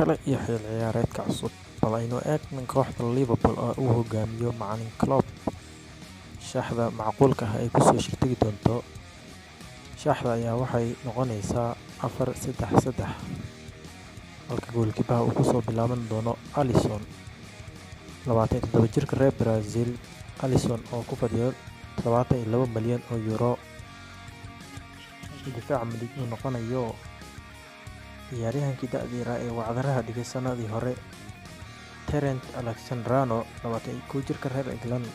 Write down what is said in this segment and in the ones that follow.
kale iyo xil ciyaareedka cusub, bal aynu eegno kooxda Liverpool oo uu hogaamiyo macalin Klopp. Shaxda macquulka ah ay kusoo shirtagi doonto. Shaxda ayaa waxay noqonaysaa 4-3-3, halka goolkiibaha uu kusoo bilaaban doono Alisson, 27 jirka reer Brazil. Alisson oo ku fadhiyo 22 milyan oo euro. Difaaca midig uu noqonayo ciyaaryahankii da'da yaraa ee wacdaraha dhigay sanadii hore, Trent Alexander-Arnold, 21 jirka reer England,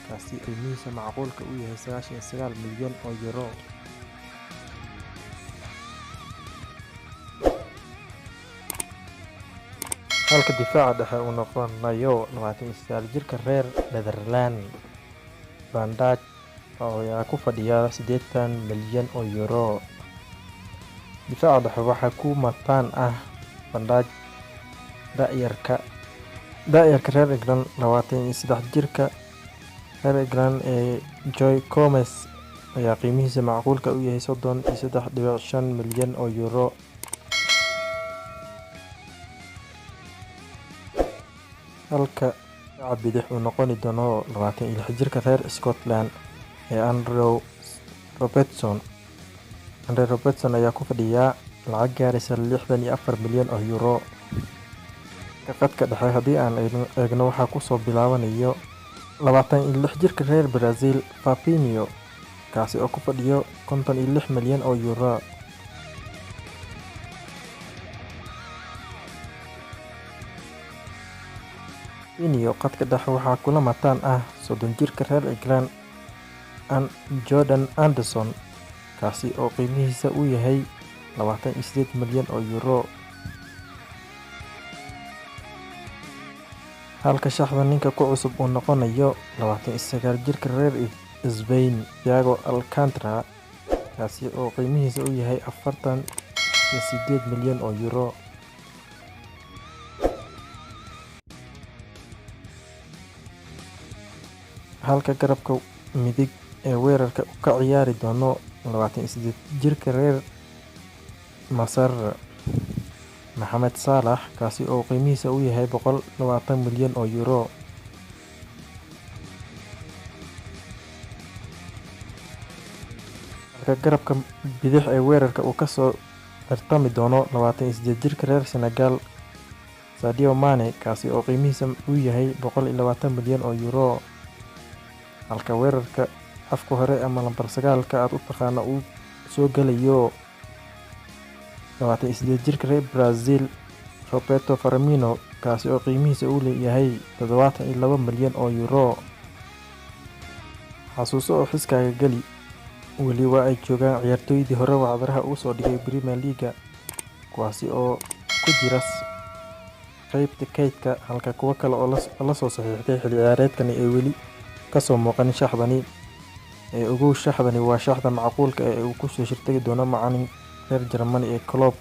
kaasi qiimihiisa macquulka uu yahay 99 milyan oo euro. Halka difaaca dhexe uu noqonayo 29 jirka reer Netherlands, Van Dijk, oo ayaa ku fadhiya 80 milyan oo euro. Difaaca dhexe waxaa ku mataan ah Van Dijk, da'yarka reer England, 23 jirka reer England ee Joe Gomez ayaa qiimihiisa macquulka uu yahay 33.5 milyan oo euro. Halka difaaca bidix uu noqoni doono 26 jirka reer Scotland ee Andrew Robertson. Ayaa ku fadhiya lacag gaaraysa 64 milyan oo euro. Khadka dhexe haddii aan eegno waxaa kusoo bilaabanayo 26 jirka reer Brazil Fabinho, kaasi oo ku fadhiyo 56 milyan oo euro. Fabinho khadka dhexe waxaa kula mataan ah 30 jirka reer England Jordan Anderson, kaasi oo qiimihiisa uu yahay 28 milyan oo euro. Halka shaxda ninka ku cusub uu noqonayo 29 jirka reer Spain Thiago Alcantara, kaasi oo qiimihiisa uu yahay 48 milyan oo euro. Halka garabka midig ee weerarka uu ka ciyaari doono 28 jirka reer Masar Mohamed Salah, kaasi oo qiimihiisa uu yahay 120 milyan oo euro. Halka garabka bidix ee weerarka uu kasoo tartami doono 28 jirka reer Senegal Sadio Mane, kaasi oo qiimihiisa uu yahay 120 milyan oo euro. Halka weerarka afka hore ama lambar 9 aad u taqaano uu soo galayo 28 jirka reer Brazil Roberto Firmino, kaasi oo qiimihiisa uu leeyahay 72 milyan oo euro. Xasuuso oo xiskaaga gali, weli waa ay joogaan ciyaartooydii hore wacdaraha ugu soo dhigay Premier League, kuwaasi oo ku jira qaybta kaydka, halka kuwa kale oo la soo saxiixday xilli ciyaareedkan ay weli kasoo muuqan shaxdani. Ugu shaxdani waa shaxda macquulka ee uu kusoo shirtagi doono macalin reer Germany ee Klopp.